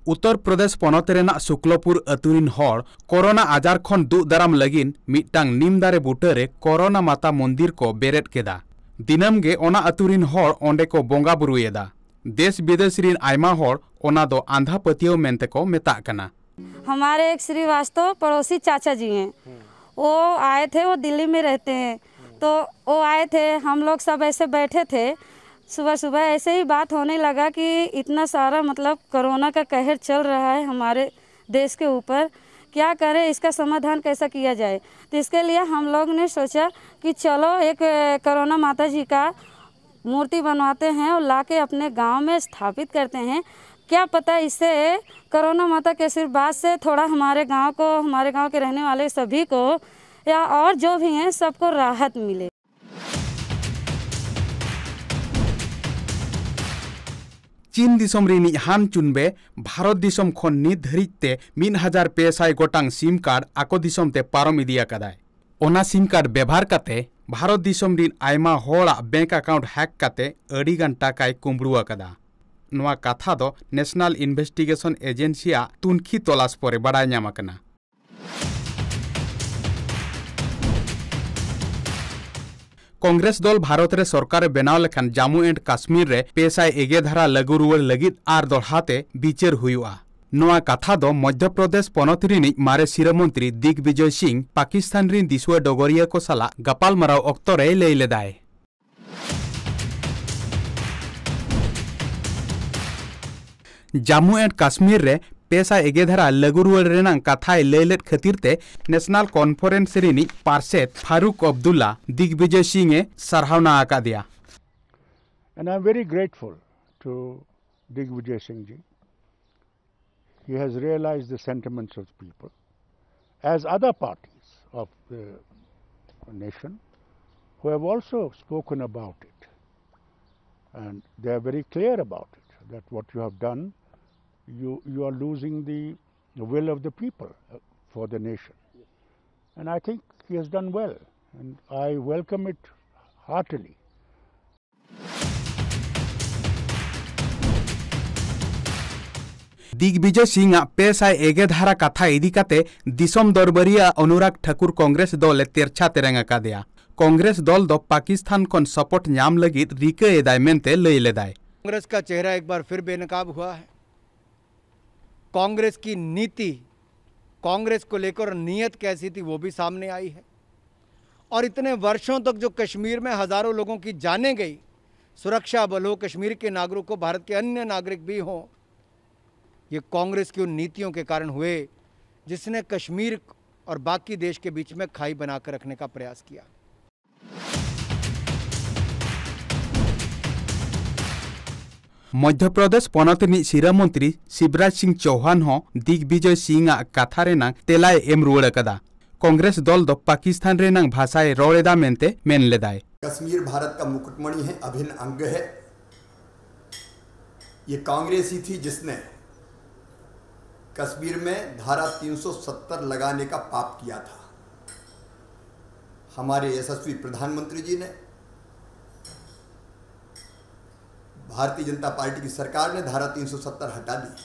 उत्तर प्रदेश पनत रेना शुक्लपुर अतुरिन हर corona आजार खन दु दाराम लगिन मिटटांग नीम दारे बुटारे कोरोना माता मंदिर को बेरेट केदा। दिनम गे ओना अतुरिन हर ओंडे को बोंगा बुरुएदा। देश विदेश रिन आयमा हर ओना दो आंधा पतियो मेंते को मेताग कना। हमारे एक श्रीवास्तव पड़ोसी चाचा जी हैं, वो आए थे, वो दिल्ली में रहते हैं, तो वो आए थे, हम लोग सब ऐसे बैठे थे, सुबह सुबह ऐसे ही बात होने लगा कि इतना सारा मतलब कोरोना का कहर चल रहा है हमारे देश के ऊपर, क्या करें, इसका समाधान कैसा किया जाए। तो इसके लिए हम लोग ने सोचा कि चलो एक कोरोना माता जी का मूर्ति बनवाते हैं और लाके अपने गांव में स्थापित करते हैं। क्या पता इससे कोरोना माता के आशीर्वाद से थोड़ा हमारे गांव को, हमारे गांव के रहने वाले सभी को या और जो भी हैं सबको राहत मिले। चीन दिसम रिनी हान चुनबे भारत दिसम खन नित धरिते 1500 गोटांग सिम कार्ड आको दिसम ते पारम इदिया कदाय। ओना सिम कार्ड व्यवहार काते भारत दिसम रिन आयमा होड़ा बैंक अकाउंट हैक काते अड़ीगान टाकाय कुंबड़ुआ कदा। नोआ कथा दो नेशनल इन्वेस्टिगेशन एजेंसिया तुनखी तलाश परे बड़ाय ᱧᱟᱢ आकना। कांग्रेस दल भारत रे सरकार बनाव लेखान जम्मू एंड काश्मीर रे 511 धारा लागू रुवाड़ लगित आर दोड़हाते बिचार हुआ। नोआ कथा दो मध्य प्रदेश पनत रिनी मारे शिरोमंत्री दिग्विजय सिंह पाकिस्तान रिन दिसुआ डगरिया को साला गापालमाराव अक्तो रे लई लेदाय। जम्मू एंड काश्मीर रे 511 धारा लागू रुवाड़ रेनांग कथाय लैलेट खातिरते नेशनल कॉन्फ्रेंस रिनी पार्षद फारूक अब्दुल्ला दिग्विजय सिंह ए सरहावना आकादिया। And I am very grateful to Digvijay Singh ji. He has realized the sentiments of the people, as other parties of the nation who have also spoken about it, and they are very clear about it, that what you have done, you are losing the will of the people for the nation. And I think he has done well, and I welcome it heartily. Digvijay Singh 511 धारा कथा इदी काते दिसम दरबारिया अनुराग ठाकुर कांग्रेस दल तेरछा तेरेंगा कादिया। कांग्रेस दल दो पाकिस्तान खन support ᱧᱟᱢ लगित Rica एदाय मेंते लई लेदाय। कांग्रेस का चेहरा एक बार फिर बेनकाब हुआ है। कांग्रेस की नीति, कांग्रेस को लेकर नीयत कैसी थी वो भी सामने आई है। और इतने वर्षों तक जो कश्मीर में हजारों लोगों की जानें गई, सुरक्षा बल हो, कश्मीर के नागरिक हो, भारत के अन्य नागरिक भी हों, ये कांग्रेस की उन नीतियों के कारण हुए जिसने कश्मीर और बाकी देश के बीच में खाई बनाकर रखने का प्रयास किया। मध्य प्रदेश पनतनी शिरोमंत्री शिवराज सिंह चौहान हो दिग्विजय सिंह कथा रेनांग तेलाय एम रुवाड़ कदा। कांग्रेस दल दो पाकिस्तान रेनांग भाषाए रोड़ेदा मेंते मेन लेदाय। कश्मीर भारत का मुकुटमणि है, अभिन्न अंग है। ये कांग्रेस ही थी जिसने कश्मीर में धारा 370 लगाने का पाप किया था। हमारे यशस्वी प्रधानमंत्री जी ने, भारतीय जनता पार्टी की सरकार ने धारा 370 हटा दी।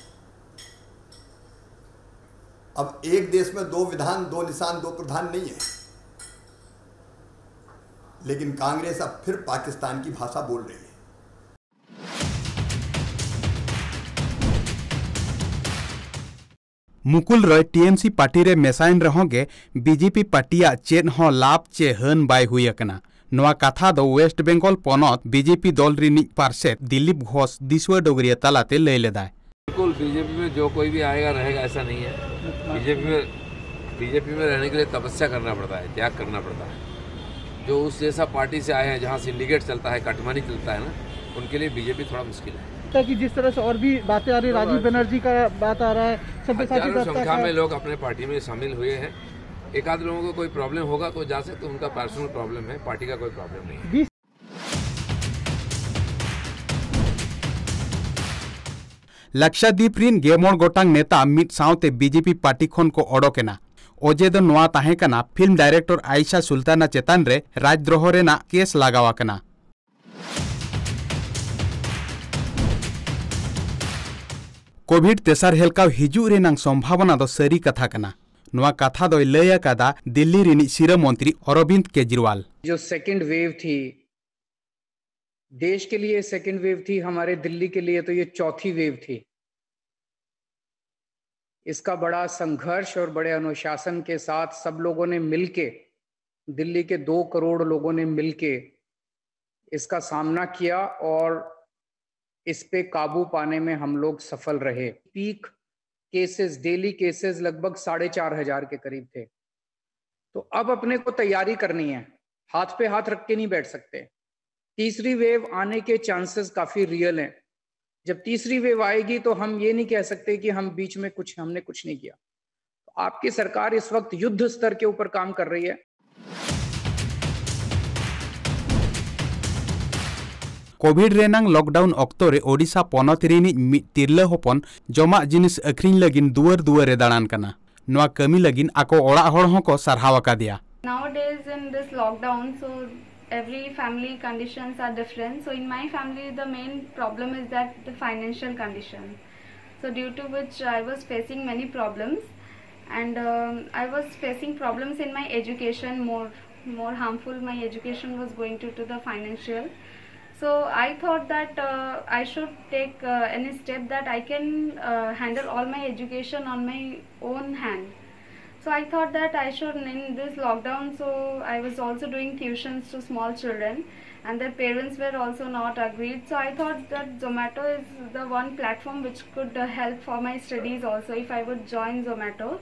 अब एक देश में दो विधान, दो निशान, दो प्रधान नहीं है। लेकिन कांग्रेस अब फिर पाकिस्तान की भाषा बोल रही है। मुकुल रॉय टीएमसी पार्टी रे मेसाइन रहोगे बीजेपी पार्टिया चेन हो लाभ चे हन बाय हुई अकना। नोआ कथा दो वेस्ट बंगाल पनत बीजेपी दल रिनी पार्षद दिलीप घोष दिसुआ डगरिया तालाते लई लेदाय। बिल्कुल बीजेपी में जो कोई भी आएगा रहेगा ऐसा नहीं है। बीजेपी में रहने के लिए तपस्या करना पड़ता है, त्याग करना पड़ता है। जो उस जैसा पार्टी से आए हैं जहाँ सिंडिकेट चलता है, कटमानी चलता है ना, उनके लिए बीजेपी थोड़ा मुश्किल है। कि जिस तरह से और भी बातें आ रही, राजीव बनर्जी का बात आ रहा है, सबके साथ संख्या में लोग अपने पार्टी में शामिल हुए हैं। एक आध लोगों को कोई प्रॉब्लम होगा कोई जा सकते, उनका पर्सनल प्रॉब्लम है, पार्टी का कोई प्रॉब्लम नहीं है। लक्षद्वीप रिन गेमोर गोटांग नेता मिट सावते बीजेपी पार्टी खन को ओडोकेना। ओजे दो नोआ ताहे कना फिल्म डायरेक्टर आयशा सुल्ताना चेतान रे राजद्रोह रेना केस लगावाकना। कोविड तेसार हेलकाव हिजू रेनांग संभावना दो सरी कथा कना नवा कथा दो लय कादा दिल्ली रिनी सिरा मंत्री अरविंद केजरीवाल। जो सेकंड वेव थी देश के लिए, सेकंड वेव थी, हमारे दिल्ली के लिए तो ये चौथी वेव थी। इसका बड़ा संघर्ष और बड़े अनुशासन के साथ सब लोगों ने मिलके, दिल्ली के 2 करोड़ लोगों ने मिलके इसका सामना किया और इस पे काबू पाने में हम लोग सफल रहे। पीक केसेस, डेली केसेस लगभग 4,500 के करीब थे। तो अब अपने को तैयारी करनी है, हाथ पे हाथ रख के नहीं बैठ सकते। तीसरी वेव आने के चांसेस काफी रियल हैं। जब तीसरी वेव आएगी तो हम ये नहीं कह सकते कि हम बीच में हमने कुछ नहीं किया। तो आपकी सरकार इस वक्त युद्ध स्तर के ऊपर काम कर रही है। कोविड रेनांग लॉकडाउन ऑक्टोरे ओडिशा पोनत रिनी मिद तिरला होपन जमा जिनिस अखरिन लगिन दुआर दुआरे दाड़ान कना। नवा कमी लगिन आको ओड़ा हड़ होको सरहाव आकादिया। Nowadays in this lockdown, so every family conditions are different. So in my family the main problem is that the financial condition. So due to which I was facing many problems, and I was facing problems in my education, more harmful my education was going to the financial. So I thought that I should take any step that I can handle all my education on my own hand. So I thought that I should, in this lockdown, so I was also doing tuitions to small children and their parents were also not agreed. So I thought that Zomato is the one platform which could help for my studies also if I would join Zomato.